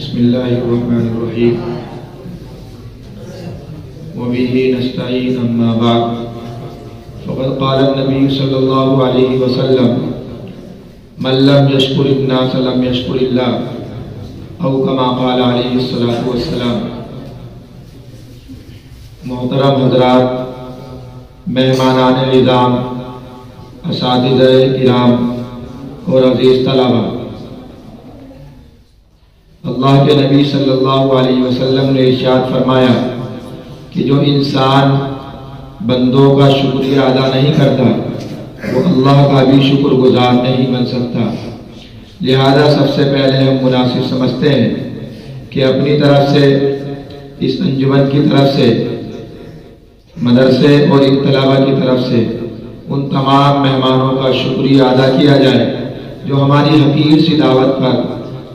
بسم اللہ الرحمن الرحیم وبه نستعین اما بعد فقد قال النبی صلی اللہ علیہ وسلم من لم یشکر الناس لم یشکر اللہ او کما قال علیہ الصلاۃ والسلام۔ محترم حضرات، مہمانان نظام، اساتذہ کرام اور عزیز طلبہ، اللہ کے نبی صلی اللہ علیہ وسلم نے ارشاد فرمایا کہ جو انسان بندوں کا شکریہ ادا نہیں کرتا وہ اللہ کا بھی شکر گزار نہیں بن سکتا۔ لہذا سب سے پہلے ہم مناسب سمجھتے ہیں کہ اپنی طرف سے، اس انجمن کی طرف سے، مدرسے اور ان طلبہ کی طرف سے ان تمام مہمانوں کا شکریہ ادا کیا جائے جو ہماری حقیر سی دعوت پر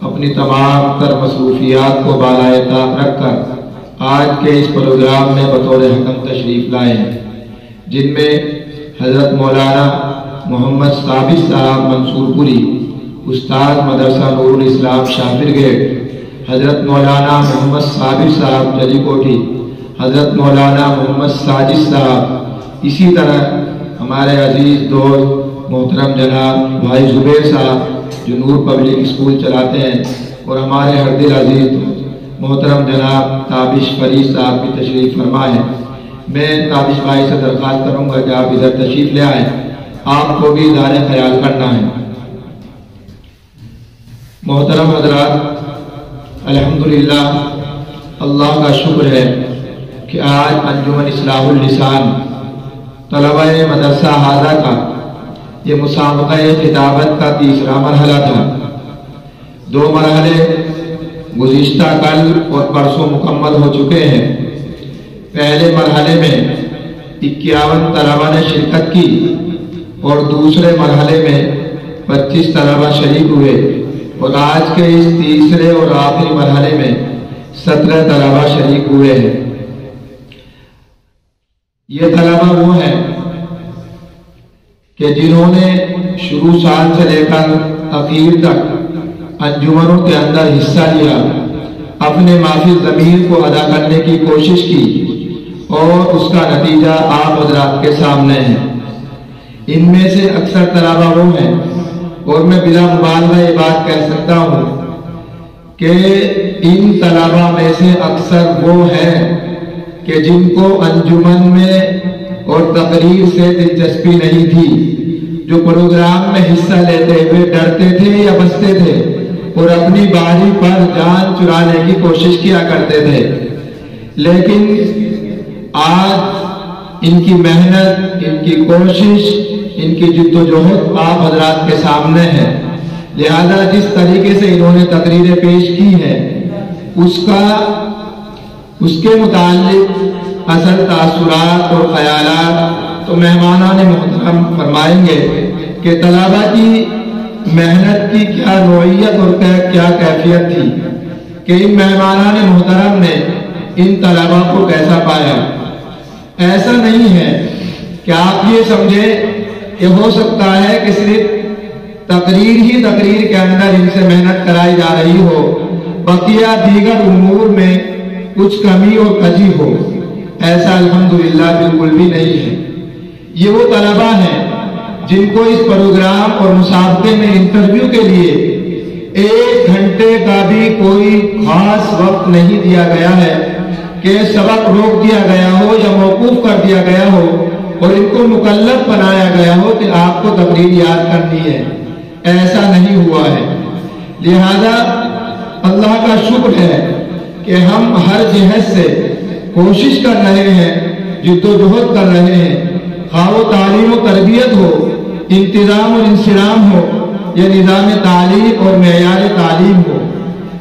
اپنی تمام تر مصروفیات کو بالائے طاق رکھ کر آج کے اس پروگرام میں بطور حکم تشریف لائے ہیں، جن میں حضرت مولانا محمد ثابت صاحب منصور پوری، استاد مدرسہ نور الاسلام شاپر گیٹ، حضرت مولانا محمد ثابت صاحب جلی کوٹھی، حضرت مولانا محمد ساجد صاحب، اسی طرح ہمارے عزیز دوست محترم جناب بھائی زبیر صاحب جو نور پبلک اسکول چلاتے ہیں، اور ہمارے ہر دل عزیز محترم جناب تابش فرید صاحب بھی تشریف فرما ہے۔ میں تابش بھائی سے درخواست کروں گا کہ آپ ادھر تشریف لے آئیں، آپ کو بھی دار خیال کرنا ہے۔ محترم حضرات، الحمدللہ اللہ کا شکر ہے کہ آج انجمن اصلاح اللسان طلبہ مدرسہ حاضہ کا یہ مسابقہ خطابت کا تیسرا مرحلہ تھا۔ 2 مرحلے گزشتہ کل اور پرسوں مکمل ہو چکے ہیں۔ پہلے مرحلے میں 51 طلبہ نے شرکت کی اور دوسرے مرحلے میں 25 طلبہ شریک ہوئے، اور آج کے اس تیسرے اور آخری مرحلے میں 17 طلبہ شریک ہوئے ہیں۔ یہ طلبہ وہ ہیں کہ جنہوں نے شروع سال سے لے کر اخیر تک انجمنوں کے اندر حصہ لیا، اپنے مافی ضمیر کو ادا کرنے کی کوشش کی، اور اس کا نتیجہ آپ حضرات کے سامنے ہے۔ ان میں سے اکثر طلبہ وہ ہیں، اور میں بلا مبالغہ یہ بات کہہ سکتا ہوں کہ ان طلبہ میں سے اکثر وہ ہیں کہ جن کو انجمن میں اور تقریر سے دلچسپی نہیں تھی، جو پروگرام میں حصہ لیتے ہوئے ڈرتے تھے یا بچتے تھے اور اپنی باری پر جان چرانے کی کوشش کیا کرتے تھے، لیکن آج ان کی محنت، ان کی کوشش، ان کی جد و جہد آپ حضرات کے سامنے ہے۔ لہذا جس طریقے سے انہوں نے تقریریں پیش کی ہیں اس کے متعلق اصل تاثرات اور خیالات تو مہمانان محترم فرمائیں گے کہ طلبہ کی محنت کی کیا نوعیت اور کیا کیفیت تھی، کہ ان مہمانان محترم نے ان طلبہ کو کیسا پایا۔ ایسا نہیں ہے کہ آپ یہ سمجھیں کہ ہو سکتا ہے کہ صرف تقریر کے اندر ان سے محنت کرائی جا رہی ہو، بقیہ دیگر امور میں کچھ کمی اور کجی ہو۔ ایسا الحمدللہ بالکل بھی نہیں ہے۔ یہ وہ طلبہ ہیں جن کو اس پروگرام اور مسابقے میں انٹرویو کے لیے 1 گھنٹے کا بھی کوئی خاص وقت نہیں دیا گیا ہے کہ سبق روک دیا گیا ہو یا موقوف کر دیا گیا ہو اور ان کو مکلف بنایا گیا ہو کہ آپ کو تقریر یاد کرنی ہے۔ ایسا نہیں ہوا ہے۔ لہذا اللہ کا شکر ہے کہ ہم ہر جہت سے کوشش کر رہے ہیں، جد و جہد کر رہے ہیں، خواہ وہ تعلیم و تربیت ہو، انتظام اور انسجام ہو، یا نظام تعلیم اور معیار تعلیم ہو۔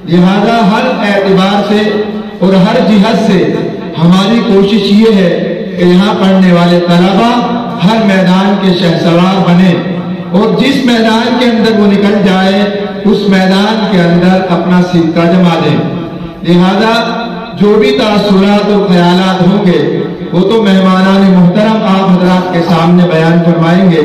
لہذا ہر اعتبار سے اور ہر جہت سے ہماری کوشش یہ ہے کہ یہاں پڑھنے والے طلبہ ہر میدان کے شہسوار بنے، اور جس میدان کے اندر وہ نکل جائے اس میدان کے اندر اپنا سکہ جما دے۔ لہذا جو بھی تاثرات اور خیالات ہوں گے وہ تو مہمانان محترم آپ حضرات کے سامنے بیان فرمائیں گے۔